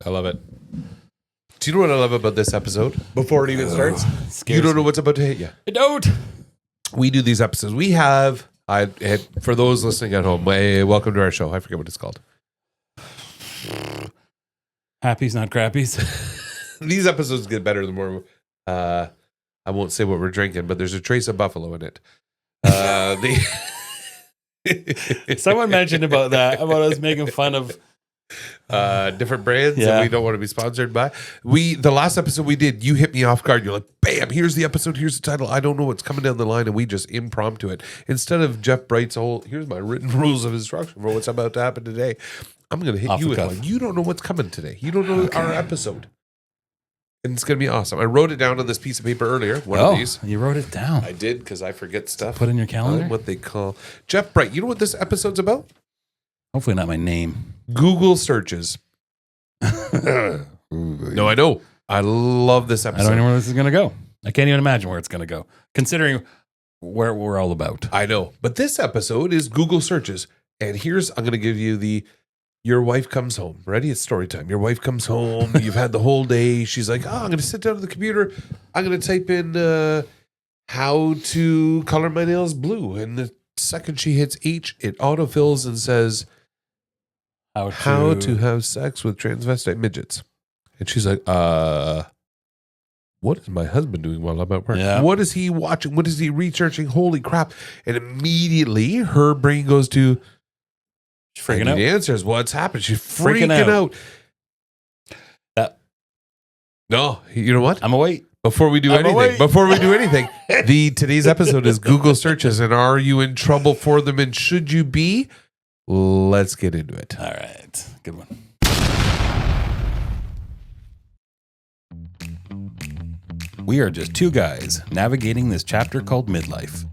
I love it. Do you know what I love about this episode? Before it even starts, you don't know what's about to hit you. I don't. We do these episodes. We have, for those listening at home, welcome to our show. I forget what it's called. Happies, not crappies. These episodes get better the more, I won't say what we're drinking, but there's a trace of buffalo in it. Someone mentioned about us making fun of different brands that we don't want to be sponsored by. The last episode we did, you hit me off guard. You're like, bam, here's the episode, here's the title. I don't know what's coming down the line, and we just impromptu it. Instead of Jeff Bright's whole, here's my written rules of instruction for what's about to happen today. I'm going to hit you with one. You don't know what's coming today. You don't know our episode. And it's going to be awesome. I wrote it down on this piece of paper earlier. One of these. You wrote it down. I did because I forget stuff. Put in your calendar. What they call Jeff Bright. You know what this episode's about? Hopefully not my name. Google searches. No, I know. I love this episode. I don't know where this is going to go. I can't even imagine where it's going to go, considering where we're all about. I know. But this episode is Google searches. And I'm going to give you your wife comes home. Ready? It's story time. Your wife comes home. You've had the whole day. She's like, I'm going to sit down at the computer. I'm going to type in how to color my nails blue. And the second she hits H, it autofills and says, how to have sex with transvestite midgets. And she's like, what is my husband doing while I'm at work? Yeah. What is he watching? What is he researching? Holy crap. And immediately her brain goes to, she's freaking out. The answer is what's happened. She's freaking out. No, you know what? I'm awake. Before we do anything, today's episode is Google searches, and are you in trouble for them, and should you be? Let's get into it. All right. Good one. We are just two guys navigating this chapter called Midlife.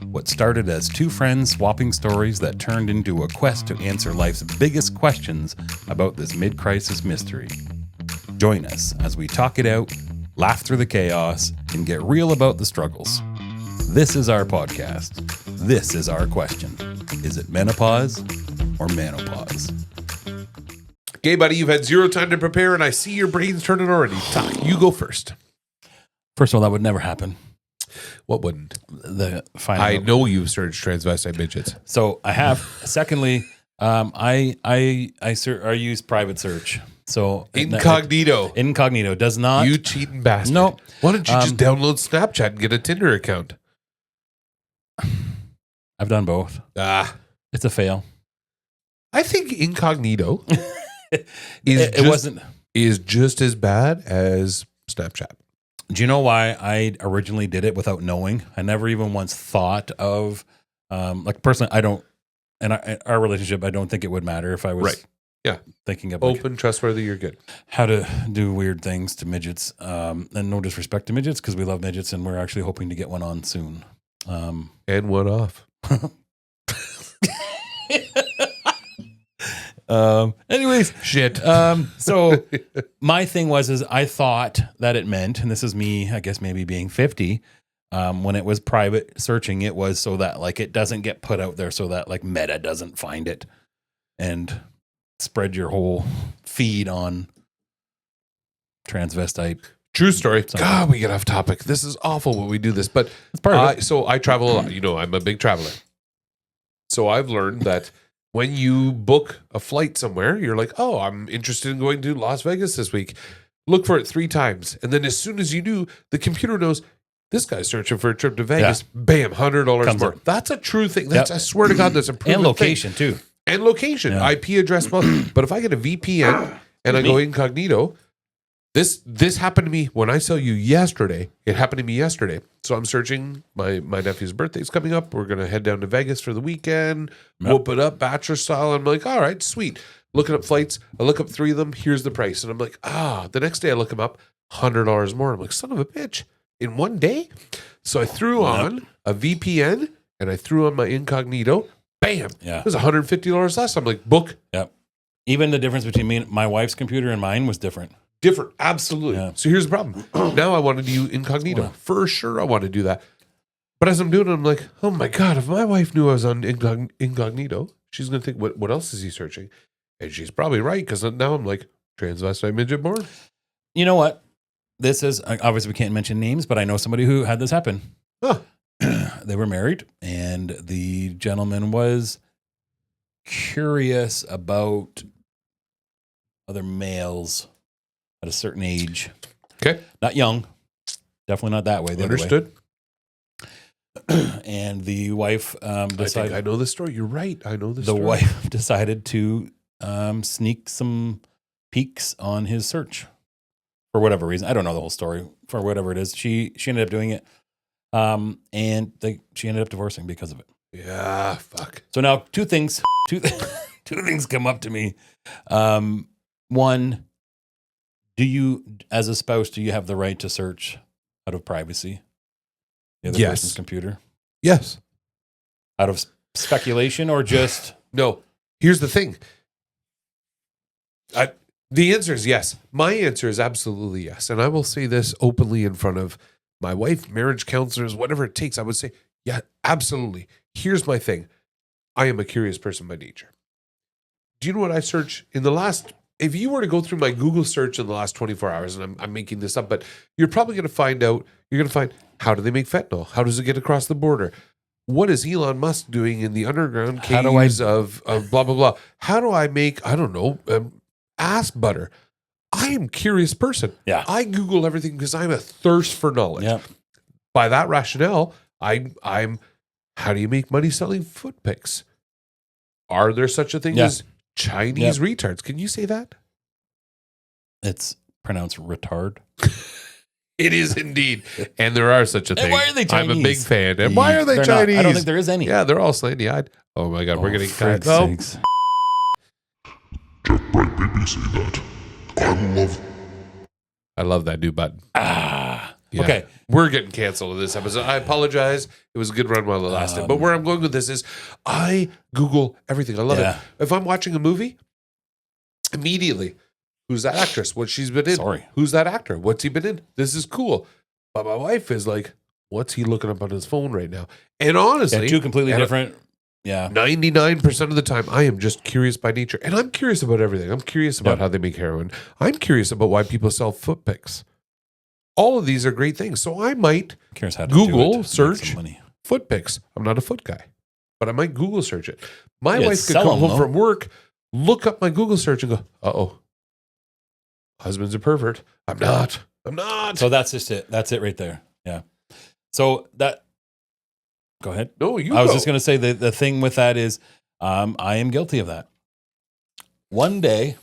What started as two friends swapping stories that turned into a quest to answer life's biggest questions about this mid-crisis mystery. Join us as we talk it out, laugh through the chaos, and get real about the struggles. This is our podcast. This is our question. Is it menopause or menopause? Okay, buddy, you've had zero time to prepare, and I see your brain's turning already. Talk. You go first. First of all, that would never happen. What wouldn't? I know you've searched transvestite midgets. So I have. Secondly, I use private search. So incognito does not. You cheating bastard. No. Why don't you just download Snapchat and get a Tinder account? I've done both. It's a fail. I think incognito is just as bad as Snapchat. Do you know why I originally did it without knowing? I never even once thought of, personally, I don't, in our relationship, I don't think it would matter if I was thinking of open, trustworthy, you're good. How to do weird things to midgets. And no disrespect to midgets because we love midgets and we're actually hoping to get one on soon. And one off. Anyways, shit. So my thing is I thought that it meant, and this is me, I guess maybe being 50, when it was private searching, it was so that like it doesn't get put out there, so that like Meta doesn't find it and spread your whole feed on transvestite. True story. God, we get off topic. This is awful when we do this, but it's part of it. So I travel a lot. You know, I'm a big traveler. So I've learned that when you book a flight somewhere, you're like, oh, I'm interested in going to Las Vegas this week. Look for it 3 times. And then as soon as you do, the computer knows this guy's searching for a trip to Vegas. Yeah. Bam, $100 more. That's a true thing. That's I swear to God, that's a proven and location thing. Too. And location, IP address. But if I get a VPN and I go incognito, this happened to me when I saw you yesterday. It happened to me yesterday. So I'm searching. My nephew's birthday's coming up. We're going to head down to Vegas for the weekend. Whoop it up, bachelor style. I'm like, all right, sweet. Looking up flights. I look up 3 of them. Here's the price. And I'm like, the next day I look them up, $100 more. I'm like, son of a bitch. In one day? So I threw on a VPN and I threw on my incognito. Bam. Yeah. It was $150 less. I'm like, book. Yep. Even the difference between my wife's computer and mine was different. Absolutely. Yeah. So here's the problem. Now I want to do incognito. Wow. For sure I want to do that. But as I'm doing it, I'm like, oh my God, if my wife knew I was on incognito, she's going to think, what else is he searching? And she's probably right, because now I'm like, Transvestite midget born. You know what? This is obviously we can't mention names, but I know somebody who had this happen. Huh. They were married, and the gentleman was curious about other males at a certain age. Okay. Not young. Definitely not that way. The other way. Understood. And the wife decided. I know this story. You're right. I know this The story. wife decided to sneak some peeks on his search for whatever reason. I don't know the whole story. For whatever it is, she ended up doing it, and she ended up divorcing because of it. Yeah, fuck. So now two things come up to me. One, do you, as a spouse, do you have the right to search out of privacy the other Yes. person's computer? Yes. Out of speculation or just No. Here's the thing. The answer is yes. My answer is absolutely yes. And I will say this openly in front of my wife, marriage counselors, whatever it takes. I would say, yeah, absolutely. Here's my thing. I am a curious person by nature. Do you know what I search in the last, if you were to go through my Google search in the last 24 hours, and I'm making this up, but you're probably going to find how do they make fentanyl? How does it get across the border? What is Elon Musk doing in the underground caves of blah, blah, blah? How do I make, I don't know, ass butter? I am a curious person. Yeah. I Google everything because I'm a thirst for knowledge. Yeah. By that rationale, I'm how do you make money selling foot pics? Are there such a thing Yeah. as Chinese retards? Can you say that? It's pronounced retard. It is indeed. And there are such a thing. And why are they Chinese? I'm a big fan. And why are they They're not. Chinese? I don't think there is any. Yeah, they're all slanty-eyed. Oh my God, we're getting cut. frig's Oh, sakes. Right, baby, say that. I love that new button. Ah. Yeah. Okay. We're getting canceled in this episode. I apologize. It was a good run while it lasted. But where I'm going with this is I Google everything. I love it. If I'm watching a movie, immediately, who's that actress? What she's been in? Sorry. Who's that actor? What's he been in? This is cool. But my wife is like, what's he looking up on his phone right now? And honestly, Yeah, two completely different. Yeah. 99% of the time, I am just curious by nature. And I'm curious about everything. I'm curious about how they make heroin. I'm curious about why people sell foot pics. All of these are great things. So I might Cares how to Google do it to make search some money. foot pics. I'm not a foot guy, but I might Google search it. My Yeah, wife could sell come them, home though. from work, look up my Google search and go, uh-oh, husband's a pervert. I'm not. So that's just it. That's it right there. Yeah. So that. Go ahead. No, you I was go. just going to say the thing with that is I am guilty of that. One day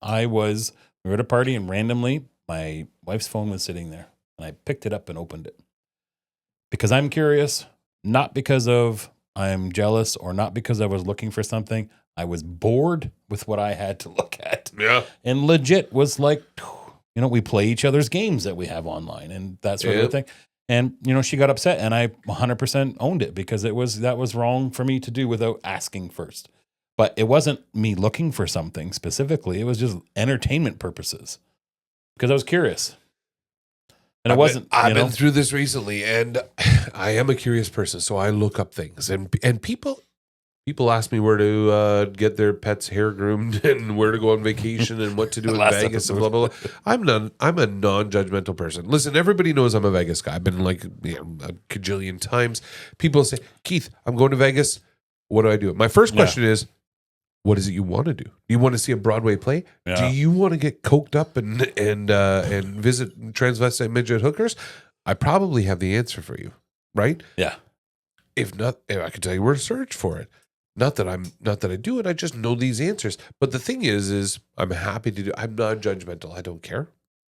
we were at a party and randomly my wife's phone was sitting there and I picked it up and opened it because I'm curious, not because of I'm jealous or not because I was looking for something. I was bored with what I had to look at. Yeah. And legit was like, we play each other's games that we have online and that sort of thing. And, she got upset and I 100% owned it because that was wrong for me to do without asking first. But it wasn't me looking for something specifically. It was just entertainment purposes because I was curious. And I've been through this recently and I am a curious person. So I look up things and people ask me where to get their pet's hair groomed and where to go on vacation and what to do in Last Vegas and episode. blah, blah, blah. I'm a non-judgmental person. Listen, everybody knows I'm a Vegas guy. I've been a cajillion times. People say, Keith, I'm going to Vegas. What do I do? My first question is, what is it you want to do? Do you want to see a Broadway play? Yeah. Do you want to get coked up and visit transvestite midget hookers? I probably have the answer for you, right? Yeah. If not, I can tell you where to search for it. Not that I do it. I just know these answers. But the thing is I'm happy to do. I'm non-judgmental. I don't care.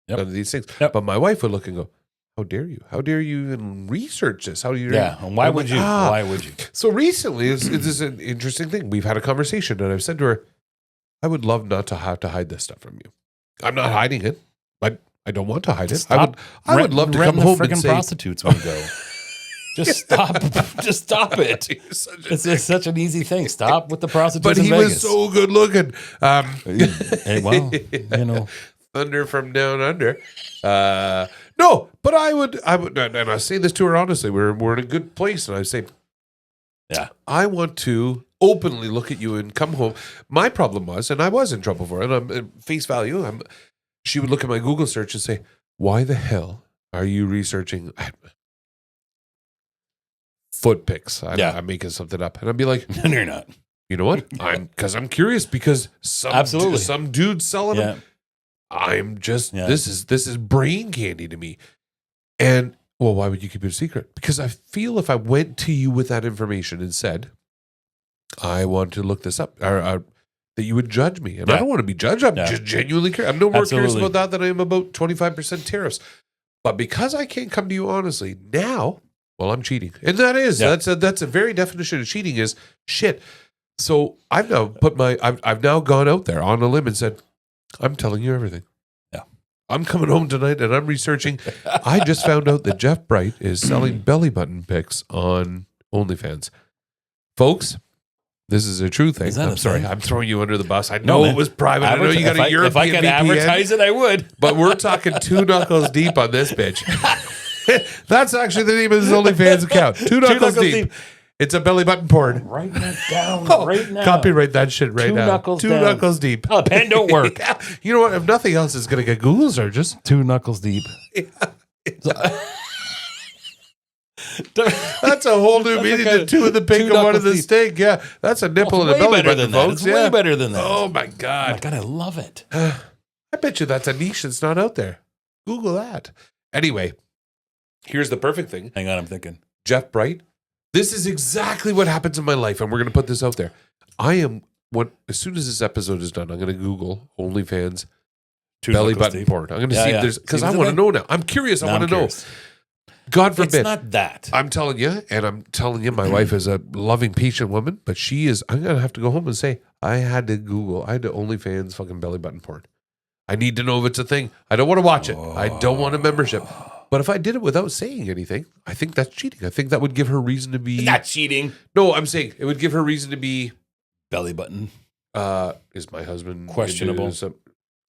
Yep. None of these things. Yep. But my wife would look and go, "How dare you? How dare you even research this? How do you?" Yeah. And why I'm would like, you? Why would you? So recently, this is an interesting thing. We've had a conversation, and I've said to her, "I would love not to have to hide this stuff from you. I'm not hiding it. I don't want to hide it. I would love to come home and say." Prostitutes when we go. Just stop. Just stop it. It's such an easy thing. Stop with the prostitutes But in he Vegas. was so good looking. Hey, well, Thunder from down under. No, but I would, and I say this to her honestly. We're in a good place, and I say, Yeah. I want to openly look at you and come home. My problem was, and I was in trouble for it, I'm at face value. She would look at my Google search and say, why the hell are you researching foot pics? I'm making something up. And I'd be like, No, you're not. you know what? I'm curious because some dude's selling them. I'm just, this is brain candy to me. And, well, why would you keep it a secret? Because I feel if I went to you with that information and said, I want to look this up, or that you would judge me. And I don't want to be judged. I'm just genuinely curious. I'm no more curious about that than I am about 25% tariffs. But because I can't come to you honestly, now, well, I'm cheating. And that's a very definition of cheating is shit. So I've now I've now gone out there on a limb and said, I'm telling you everything. Yeah. I'm coming home tonight and I'm researching. I just found out that Jeff Bright is selling belly button pics on OnlyFans. Folks, this is a true thing. I'm sorry. I'm throwing you under the bus. I know it was private. I know you got a European If I could VPN, advertise it, I would. But we're talking 2 knuckles deep on this bitch. That's actually the name of his OnlyFans account. 2 knuckles deep. It's a belly button porn. Write that down right now. Copyright that shit right now. 2 knuckles deep. Oh, pen don't work. You know what? If nothing else, it's going to get Google searches. 2 knuckles deep. That's a whole new meaning to 2 of the pink and 1 of the steak. Yeah, that's a nipple and a belly button, folks. It's way better than that. Oh my God. Oh my God, I love it. I bet you that's a niche that's not out there. Google that. Anyway, here's the perfect thing. Hang on, I'm thinking. Jeff Bright. This is exactly what happens in my life, and we're going to put this out there. As soon as this episode is done, I'm going to Google OnlyFans belly button porn. I'm going to see if there's, because I want to know now. I'm curious. I want to know. God forbid. It's not that. I'm telling you, my wife is a loving, patient woman, but I'm going to have to go home and say, I had to OnlyFans fucking belly button porn. I need to know if it's a thing. I don't want to watch it. I don't want a membership. But if I did it without saying anything, I think that's cheating. I think that would give her reason to be... Not cheating. No, I'm saying it would give her reason to be... Belly button. Is my husband... Questionable.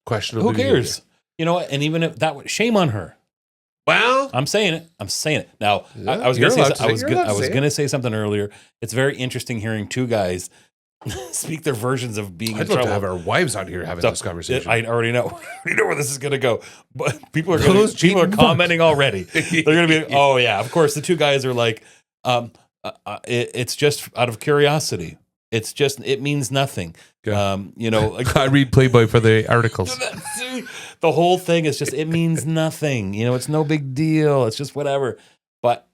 Questionable. Who cares? Behavior. You know what? And even if that was... Shame on her. Well... I'm saying it. Now, I was going to say something earlier. It's very interesting hearing 2 guys speak their versions of being in trouble. I'd love to have our wives out here having this conversation. I already know. I know where this is going to go. But people are commenting already. They're going to be, oh yeah, of course. The 2 guys are like, it's just out of curiosity. It means nothing. Like, I read Playboy for the articles. The whole thing is just, it means nothing. It's no big deal. It's just whatever. But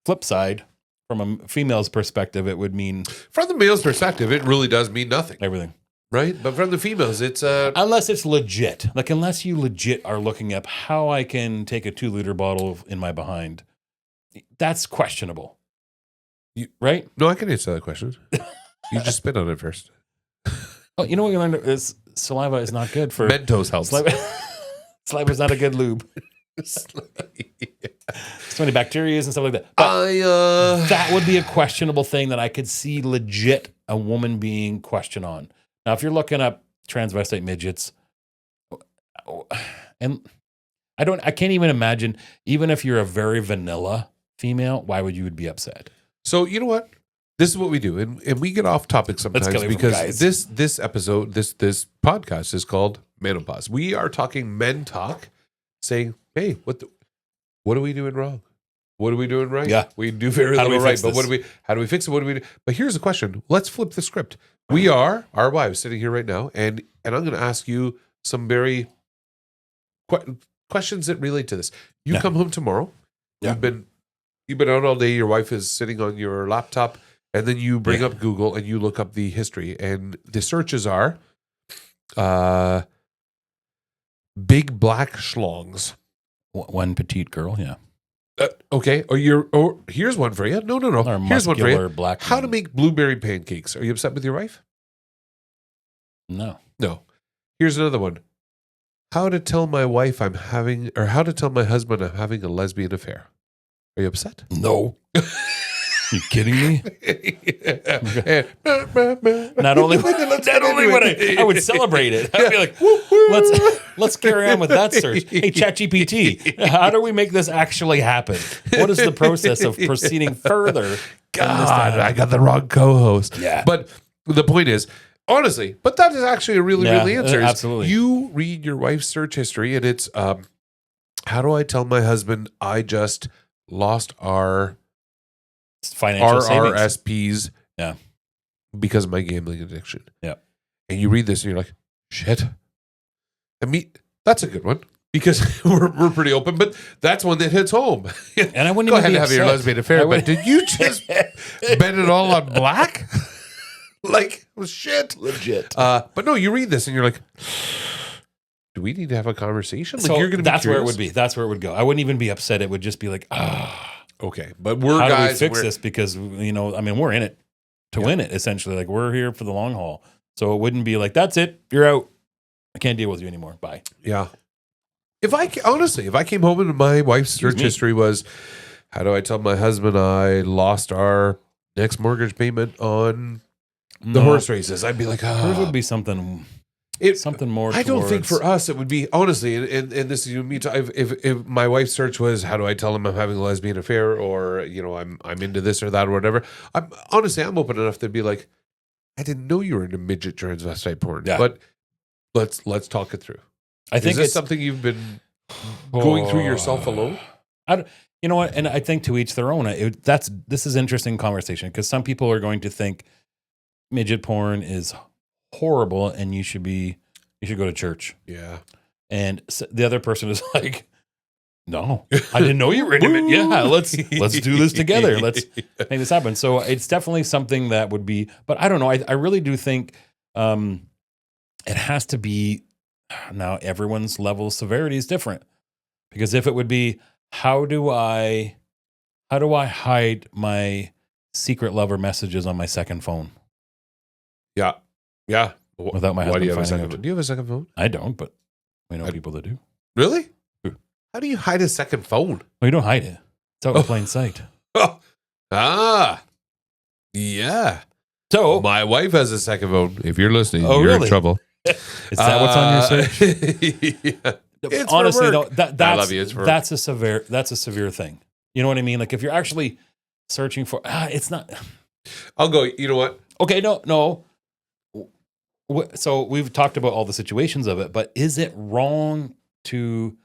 flip side, from a female's perspective, it would mean... From the male's perspective, it really does mean nothing. Everything. Right? But from the females, it's... Unless it's legit. Like, unless you legit are looking up how I can take a 2-liter bottle in my behind. That's questionable. Right? No, I can answer that question. You just spit on it first. Oh, you know what you learned is saliva is not good for... Mentos helps. Saliva is not a good lube. So many bacteria and stuff like that. But that would be a questionable thing that I could see legit a woman being questioned on. Now, if you're looking up transvestite midgets, and I can't even imagine, even if you're a very vanilla female, why would you be upset? So you know what? This is what we do, and we get off topic sometimes because this episode, this podcast is called Menopause. We are talking men talk, saying, "Hey, what are we doing wrong? What are we doing right? Yeah, we do very little right, but how do we fix it? What do we do?" But here's the question: let's flip the script. We are our wives sitting here right now, and I'm going to ask you some very questions that relate to this. You come home tomorrow. Yeah. You've been out all day. Your wife is sitting on your laptop. And then you bring up Google and you look up the history. And the searches are big black schlongs. One petite girl, yeah. Okay. Or here's one for you. No. Here's one for you. Black How to make blueberry pancakes. Are you upset with your wife? No. Here's another one. How to tell my husband I'm having a lesbian affair. Are you upset? No. You kidding me? Not only would I would celebrate it. I'd be like, let's carry on with that search. Hey, ChatGPT, how do we make this actually happen? What is the process of proceeding further God, I got the wrong co-host. Yeah. But the point is, honestly, but that is actually a really, really answer. is absolutely. You read your wife's search history and it's, how do I tell my husband I just lost our financial savings. RRSPs Yeah. because of my gambling addiction. Yeah. And you read this and you're like, shit. I mean, that's a good one because we're pretty open, but that's one that hits home. And I wouldn't Go even ahead be and have your upset. lesbian affair, but did you just bet it all on black? Like, well, shit. Legit. But no, you read this and you're like, do we need to have a conversation? Like, So you're gonna be that's where it curious. would be. That's where it would go. I wouldn't even be upset. It would just be like, Okay, but we're how do we guys. fix this? Because, you know, I mean, we're in it to win it, essentially. Like, we're here for the long haul. So it wouldn't be like, that's it. You're out. I can't deal with you anymore. Bye. Yeah. If I came home and my wife's search history was, how do I tell my husband I lost our next mortgage payment on the horse races? I'd be like, Hers would be something more. I don't think for us it would be, honestly, and this is you and me. If my wife's search was, how do I tell him I'm having a lesbian affair, or you know, I'm into this or that or whatever. I'm open enough to be like, I didn't know you were into midget transvestite porn, but let's talk it through. I think it's it's something you've been going through yourself alone. You know what? And I think to each their own. This is interesting conversation because some people are going to think midget porn is horrible and you should go to church. Yeah. And the other person is like, no, I didn't know you were into it. Yeah, let's do this together. Let's make this happen. So it's definitely something that would be, but I don't know. I really do think it has to be, now everyone's level of severity is different. Because if it would be, how do I hide my secret lover messages on my second phone? Yeah. Yeah. Without my Why do husband you have a finding second out. phone? Do you have a second phone? I don't, but we know people that do. Really? Who? How do you hide a second phone? Well, you don't hide it. It's out in plain sight. Yeah. So My wife has a second phone. If you're listening, Oh, you're really? in trouble. is that what's on your search? Yeah. It's Honestly, for work. though, that's I love you. It's for that's a severe thing. You know what I mean? Like if you're actually searching for, it's not. I'll go. You know what? Okay, no. So we've talked about all the situations of it, but is it wrong to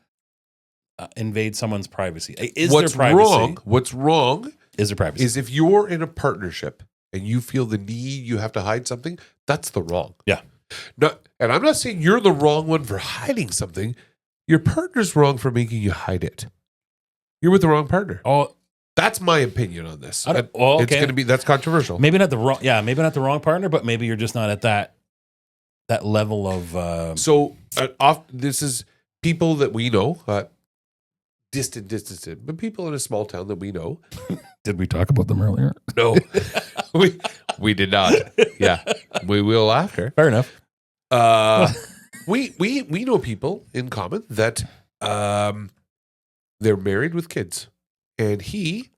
invade someone's privacy? Is there privacy? What's wrong Is there privacy? is if you're in a partnership and you feel the need, you have to hide something. That's the wrong. Yeah. No, and I'm not saying you're the wrong one for hiding something. Your partner's wrong for making you hide it. You're with the wrong partner. Oh, That's my opinion on this. okay. It's going to be, that's controversial. Maybe not the wrong. Yeah, maybe not the wrong partner, but maybe you're just not at that level of. So this is people that we know, distant, but people in a small town that we know. Did we talk about them earlier? No, we did not. Yeah, we will after. Fair enough. We know people in common that they're married with kids, and he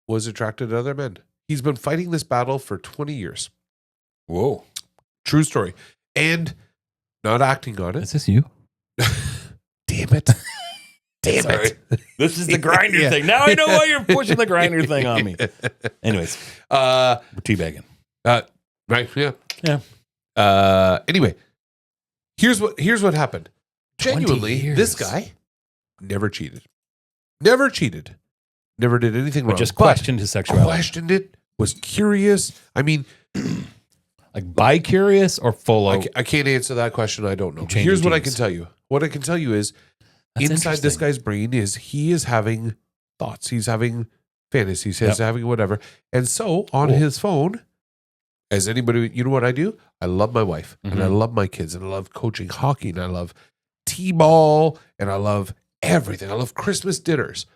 was attracted to other men. He's been fighting this battle for 20 years. Whoa. True story. And not acting on it. Is this you? Damn it. Damn Sorry. it. This is the grinder Yeah. thing. Now I know why you're pushing the grinder thing on me. Anyways, we're teabagging. Right, yeah. Yeah. Anyway, here's what happened. 20 Genuinely, years. this guy never cheated. Never cheated. Never did anything wrong. But just questioned his sexuality. Questioned it, was curious. I mean, Like bi-curious or full out? I can't answer that question. I don't know. Changing Here's what I can genes. tell you. What I can tell you is That's inside this interesting. guy's brain is he is having thoughts. He's having fantasies. He's having whatever. And so on his phone, as anybody, you know what I do? I love my wife and I love my kids and I love coaching hockey and I love t-ball and I love everything. I love Christmas dinners.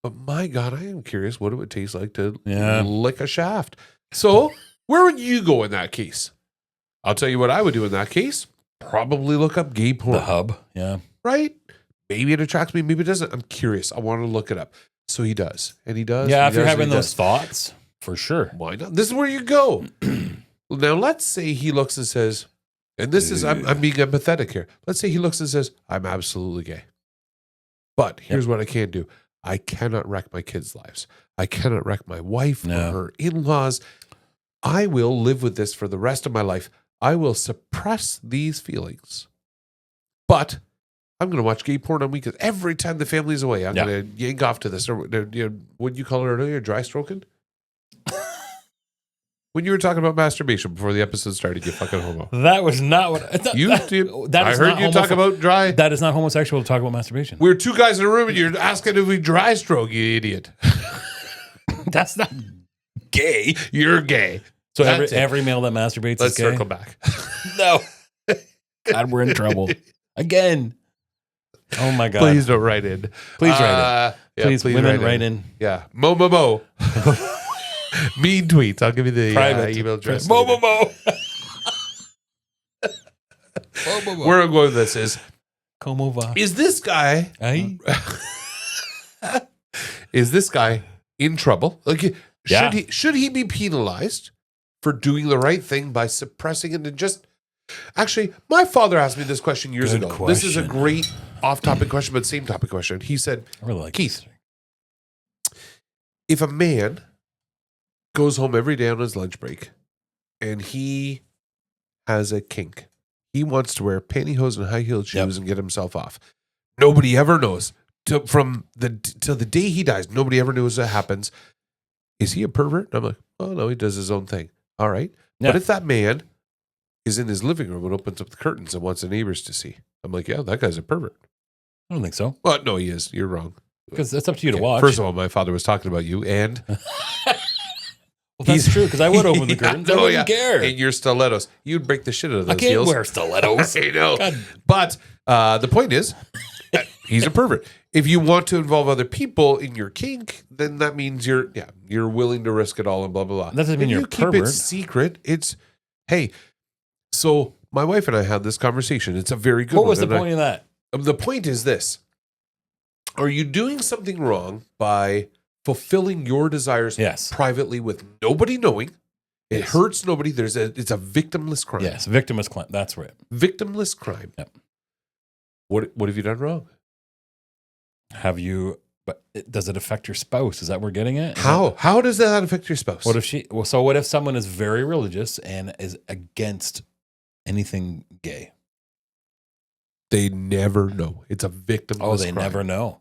But my God, I am curious what it would taste like to lick a shaft. So where would you go in that case? I'll tell you what I would do in that case. Probably look up gay porn. The hub. Yeah. Right? Maybe it attracts me. Maybe it doesn't. I'm curious. I want to look it up. So he does. And he does. Yeah, he if you're does, having and he those does. thoughts, for sure. Why not? This is where you go. Now, let's say he looks and says, and this is, I'm being empathetic here. Let's say he looks and says, I'm absolutely gay. But here's what I can't do. I cannot wreck my kids' lives. I cannot wreck my wife or her in-laws. I will live with this for the rest of my life. I will suppress these feelings. But I'm going to watch gay porn on weekends. Every time the family's away, I'm going to yank off to this. Or, what did you call it earlier? Dry stroking? When you were talking about masturbation before the episode started, you fucking homo. That was not what I thought. I heard you talk about dry. That is not homosexual to talk about masturbation. We're two guys in a room and you're asking if we dry stroke, you idiot. That's not gay. You're gay. So every male that masturbates is gay? Let's circle back. No. God, we're in trouble. Again. Oh my God. Please don't write in. Please write in. Please women write in. Yeah. Mo. Mean tweets. I'll give you the email address. Mo. Where I'm going with this is, Como va? is this guy in trouble? Like, should he be penalized for doing the right thing by suppressing it and just... Actually, my father asked me this question years ago. Question. This is a great off-topic question, but same topic question. He said, I really like Keith, if a man goes home every day on his lunch break and he has a kink, he wants to wear pantyhose and high-heeled shoes and get himself off. Nobody ever knows. Till the day he dies, nobody ever knows that happens. Is he a pervert? And I'm like, oh, no, he does his own thing. All right. Yeah. But if that man is in his living room and opens up the curtains and wants the neighbors to see, I'm like, yeah, that guy's a pervert. I don't think so. Well, no, he is. You're wrong. Because that's up to you to watch. First of all, my father was talking about you, and... Well, that's true, because I would open the curtains. I wouldn't care. And your stilettos. You'd break the shit out of those I can't heels. wear stilettos. I know. God. But the point is, he's a pervert. If you want to involve other people in your kink, then that means you're willing to risk it all and blah, blah, blah. That doesn't mean you're a pervert. Keep it secret. It's, hey, so my wife and I had this conversation. It's a very good one. What was the point of that? The point is this. Are you doing something wrong by fulfilling your desires privately with nobody knowing? It hurts nobody. It's a victimless crime. Yes, victimless crime. That's right. Victimless crime. Yep. What have you done wrong? But does it affect your spouse? Is that what we're getting at? How does that affect your spouse? What if someone is very religious and is against anything gay? They never know. It's a victimless crime. Oh, they never know.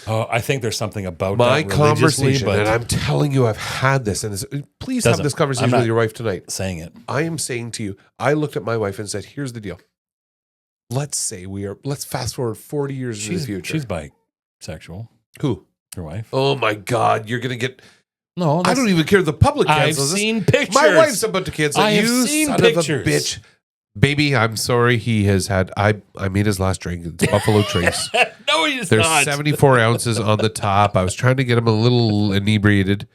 Oh, I think there's something about my that conversation, but and I'm telling you, I've had this, and please have this conversation with your wife tonight. Saying it. I am saying to you, I looked at my wife and said, here's the deal. Let's fast forward 40 years into the future. She's bisexual. Who? Your wife. Oh my God, you're going to get... No, I don't even care if the public cancels I've seen this. pictures. My wife's about to cancel. I have seen pictures. Of a bitch. Baby, I'm sorry. He has had... I made his last drink. It's Buffalo Trace. No, he's There's not. 74 ounces on the top. I was trying to get him a little inebriated.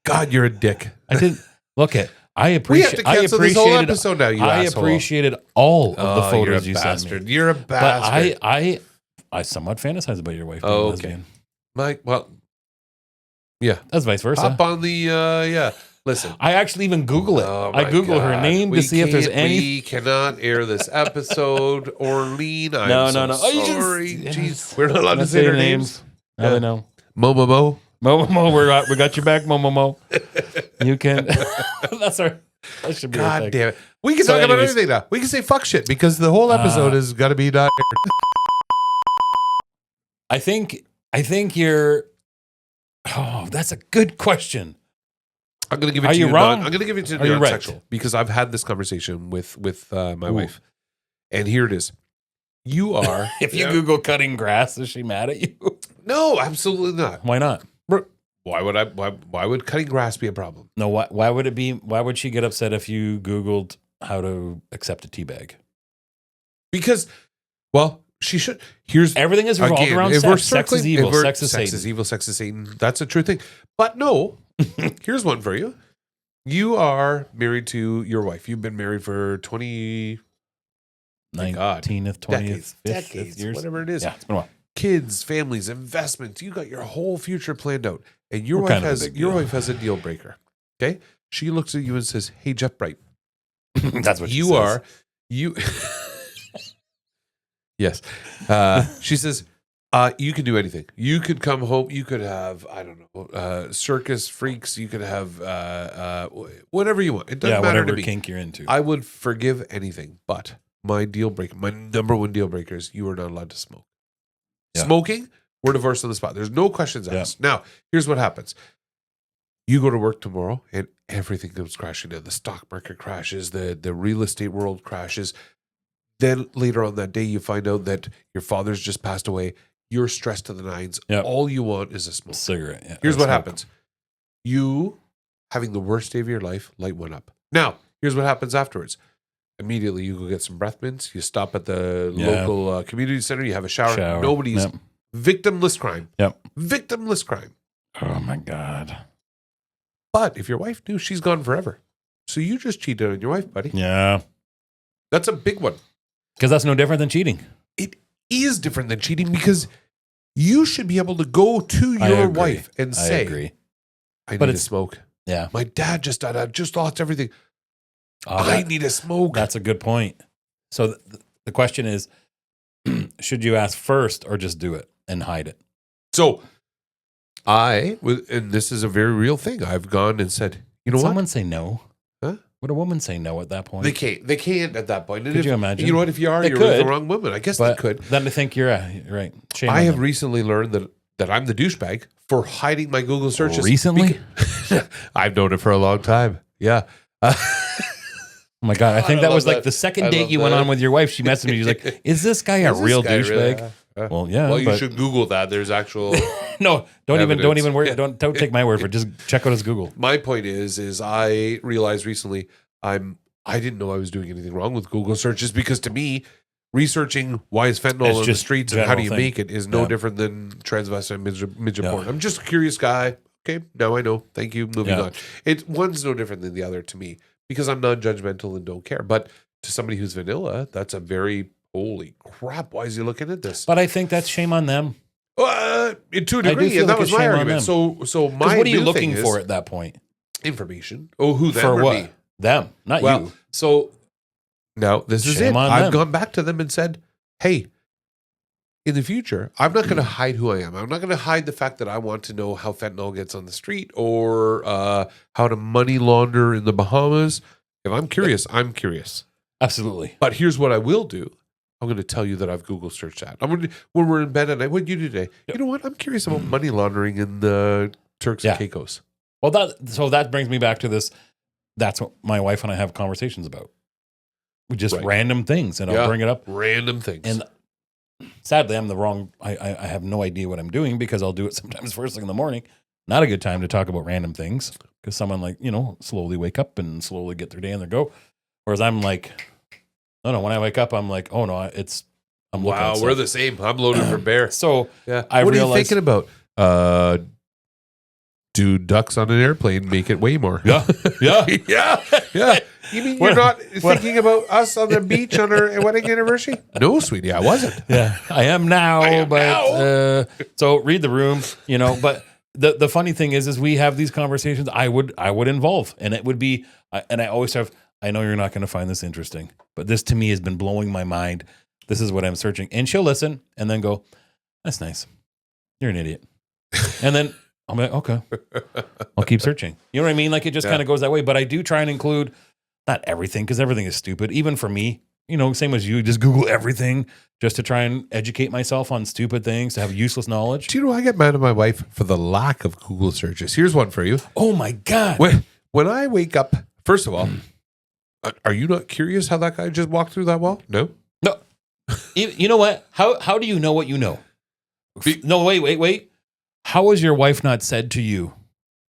God, you're a dick. I didn't... Look at... We have to cancel this whole episode now, you asshole. Appreciated all of the photos you sent me. You're a bastard. But I somewhat fantasize about your wife being lesbian. Mike, well, yeah. That's vice versa. Up on the, listen. I actually even Google it. I Google her name to see if there's any. We cannot air this episode. Orlean, I'm no. Sorry. Jeez. We're not allowed to say their names. Now they know. Momomo. Momomo, we got your back, Momomo. You can. That should be God damn it. We can talk about anything now. We can say fuck shit because the whole episode has got to be not. I think you're. Oh, that's a good question. I'm going to give it to you. I'm going to give it to you non-sexual because I've had this conversation with my wife, and here it is. You are. If you Google cutting grass, is she mad at you? No, absolutely not. Why not? Why would cutting grass be a problem? No, why would it be? Why would she get upset if you Googled how to accept a tea bag? Because, well, she should. Here's everything is revolved around sex. Sex is evil. Sex is Satan. Sex is evil. Sex is Satan. That's a true thing. But no, here's one for you. You are married to your wife. You've been married for 19th, 20th, decades, years, whatever it is. Yeah, it's been a while. Kids, families, investments. You got your whole future planned out, and your wife has a deal breaker. Okay, she looks at you and says, "Hey, Jeff Bright, that's what you are." You, yes. She says, You can do anything. You could come home. You could have, I don't know, circus freaks. You could have whatever you want. It doesn't matter whatever to me. kink you're into. I would forgive anything, but my deal breaker, my number one deal breaker is you are not allowed to smoke. Yeah. Smoking, we're divorced on the spot. There's no questions asked. Now, here's what happens. You go to work tomorrow and everything comes crashing down. The stock market crashes. The real estate world crashes. Then later on that day, you find out that your father's just passed away. You're stressed to the nines. Yep. All you want is a smoke. Cigarette. Yeah. Here's what happens. You, having the worst day of your life, light one up. Now, here's what happens afterwards. Immediately, you go get some breath mints. You stop at the local community center. You have a shower. Nobody's victimless crime. Yep. Victimless crime. Oh, my God. But if your wife knew, she's gone forever. So you just cheated on your wife, buddy. Yeah. That's a big one. Because that's no different than cheating. It is different than cheating because you should be able to go to your wife and say, I need to smoke. Yeah. My dad just died. I've just lost everything. I need a smoke. That's a good point. So the question is, should you ask first or just do it and hide it? So and this is a very real thing. I've gone and said, you know what? Someone say no. Huh? Would a woman say no at that point? They can't. They can't at that point. And Could you imagine? You know what? If you are, you're with the wrong woman. I guess they could. Then I think you're right. Shame I on have them. recently learned that I'm the douchebag for hiding my Google searches. Recently? I've known it for a long time. Yeah. Oh my God. I think that was like the second date you went on with your wife. She messaged me. She's like, is this guy a real douchebag? Well, yeah. Well, you should Google that. There's actual. No, don't even worry. Don't take my word for it. Just check out his Google. My point is I realized recently I didn't know I was doing anything wrong with Google searches because to me, researching why is fentanyl on the streets and how do you make it is no different than transvestite midget porn. I'm just a curious guy. Okay, now I know. Thank you. Moving on. One's no different than the other to me because I'm non-judgmental and don't care. But to somebody who's vanilla, that's a very holy crap. Why is he looking at this? But I think that's shame on them. To a degree, and that was my argument. So my what are you looking for at that point? Information. Oh, who them for or what? me? Them, not you. So now this is it. I've gone back to them and said, "Hey, in the future, I'm not going to hide who I am. I'm not going to hide the fact that I want to know how fentanyl gets on the street or how to money launder in the Bahamas. If I'm curious, I'm curious. Absolutely. But here's what I will do. I'm going to tell you that I've Google searched that. When we're in bed at night, what do you do today? Yep. You know what? I'm curious about money laundering in the Turks and Caicos. Well, that brings me back to this. That's what my wife and I have conversations about. We just random things, and I'll bring it up. Random things. And sadly, I'm the wrong. I have no idea what I'm doing because I'll do it sometimes first thing in the morning. Not a good time to talk about random things because someone slowly wake up and slowly get their day and their go. Whereas I'm like, no. When I wake up, I'm like, oh no, I'm looking. Wow, we're the same. I'm loaded for bear. So what are you thinking about? Do ducks on an airplane make it way more? Yeah. You mean you're not thinking about us on the beach on our wedding anniversary? No, sweetie, I wasn't. Yeah, I am now. So read the room, But the funny thing is we have these conversations. I would involve, and it would be, and I always have. I know you're not going to find this interesting, but this to me has been blowing my mind. This is what I'm searching, and she'll listen and then go, "That's nice. You're an idiot," and then. I'm like, okay, I'll keep searching. You know what I mean? Like it just kind of goes that way. But I do try and include not everything because everything is stupid. Even for me, same as you, just Google everything just to try and educate myself on stupid things, to have useless knowledge. Do you know I get mad at my wife for the lack of Google searches? Here's one for you. Oh my God. When I wake up, first of all, are you not curious how that guy just walked through that wall? No. You know what? How do you know what you know? No, wait. How has your wife not said to you,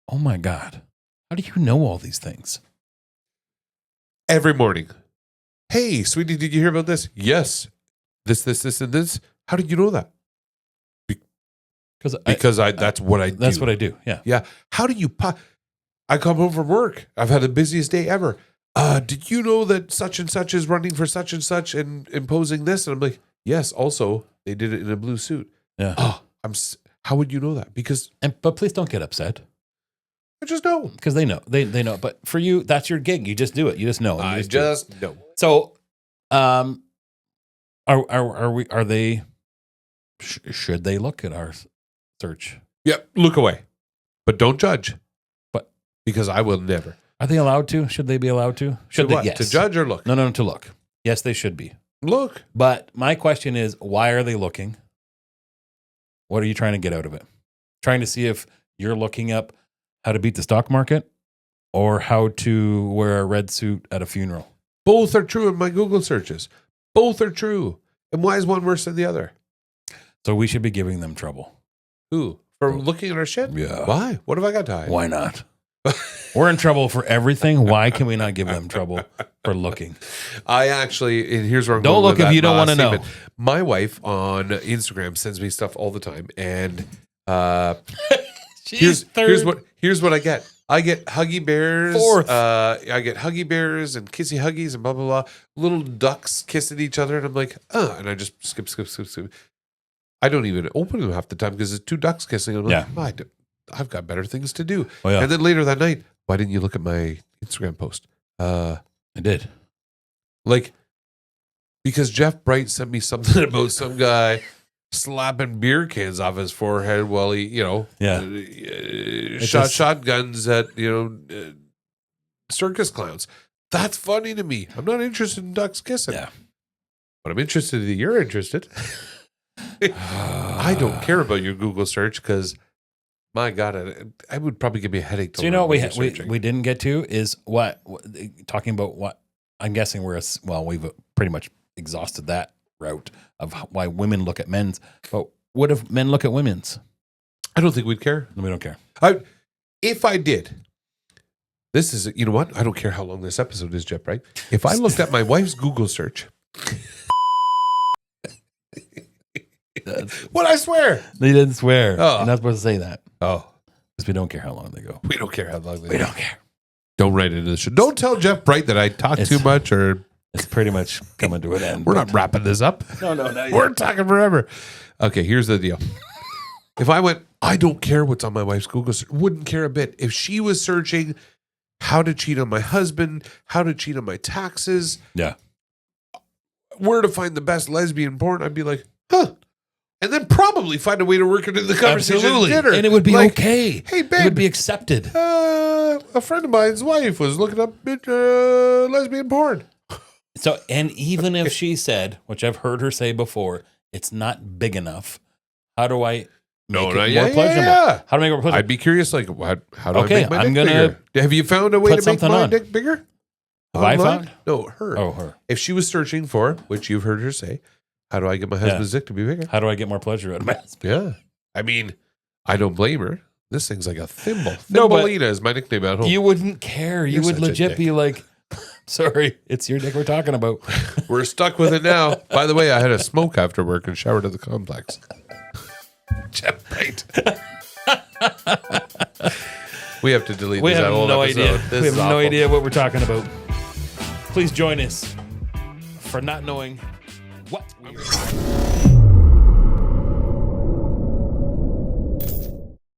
oh my God, how do you know all these things? Every morning. Hey, sweetie, did you hear about this? Yes. This, and this. How did you know that? Because that's what I do. That's what I do, yeah. Yeah. How do you... I come home from work. I've had the busiest day ever. Did you know that such and such is running for such and such and imposing this? And I'm like, yes, also, they did it in a blue suit. Yeah. How would you know that? But please don't get upset. I just know. Because they know. They know. But for you, that's your gig. You just do it. You just know. I just know. So, are they Should they look at our search? Yep. Look away, but don't judge. But because I will never. Are they allowed to? Should they be allowed to? Should they? What? Yes. To judge or look? No, to look. Yes, they should be. Look. But my question is, why are they looking? What are you trying to get out of it? Trying to see if you're looking up how to beat the stock market or how to wear a red suit at a funeral. Both are true in my Google searches. Both are true. And why is one worse than the other? So we should be giving them trouble. Who? For looking at our shit? Yeah. Why? What have I got to hide? Why not? We're in trouble for everything. Why can we not give them trouble for looking? I actually, and here's where I'm Don't going look with if that you don't want to know. statement. My wife on Instagram sends me stuff all the time, and here's what I get. I get Huggy Bears. Fourth. I get Huggy Bears and Kissy Huggies and blah blah blah. Little ducks kissing each other, and I'm like, and I just skip. I don't even open them half the time because it's two ducks kissing. I'm like, I've got better things to do. Oh, yeah. And then later that night, why didn't you look at my Instagram post? I did. Like, because Jeff Bright sent me something about some guy slapping beer cans off his forehead while he, shot shotguns at, circus clowns. That's funny to me. I'm not interested in ducks kissing. Yeah. But I'm interested that you're interested. I don't care about your Google search because, my God, I would probably give me a headache. So you know what we didn't get to is what talking about what I'm guessing we've pretty much exhausted that route of why women look at men's. But what if men look at women's? I don't think we'd care. We don't care. If I did, this is, you know what? I don't care how long this episode is, Jeff, right? If I looked at my wife's Google search. What I swear? They didn't swear. Oh. You're not supposed to say that. Oh. Because we don't care how long they go. We don't care how long they We go. don't care. Don't write into the show. Don't tell Jeff Bright that I talk too much or. It's pretty much coming to an end. We're not wrapping this up. No. We're talking forever. Okay, here's the deal. If I went, I don't care what's on my wife's Google search, wouldn't care a bit. If she was searching how to cheat on my husband, how to cheat on my taxes, where to find the best lesbian porn, I'd be like, huh. And then probably find a way to work it into the conversation at dinner. And it would be okay. Hey, babe. It would be accepted. A friend of mine's wife was looking up lesbian porn. So, and even if she said, which I've heard her say before, it's not big enough, how do I make it more pleasurable? Yeah. How do I make it more pleasurable? I'd be curious, like, how do I Okay, make my I'm dick gonna bigger? Have you found a way put to make something my on. dick bigger? Have I found? No, her. Oh, her. If she was searching for, which you've heard her say, how do I get my husband's dick to be bigger? How do I get more pleasure out of my husband? Yeah. I mean, I don't blame her. This thing's like a thimble. No, but Thimbleina is my nickname at home. You wouldn't care. You You're would such a legit dick. be like, sorry, it's your dick we're talking about. We're stuck with it now. By the way, I had a smoke after work and showered at the complex. Jeff Bright. We have to delete We this have whole no episode. idea. This We have is no awful. idea what we're talking about. Please join us for not knowing what we are.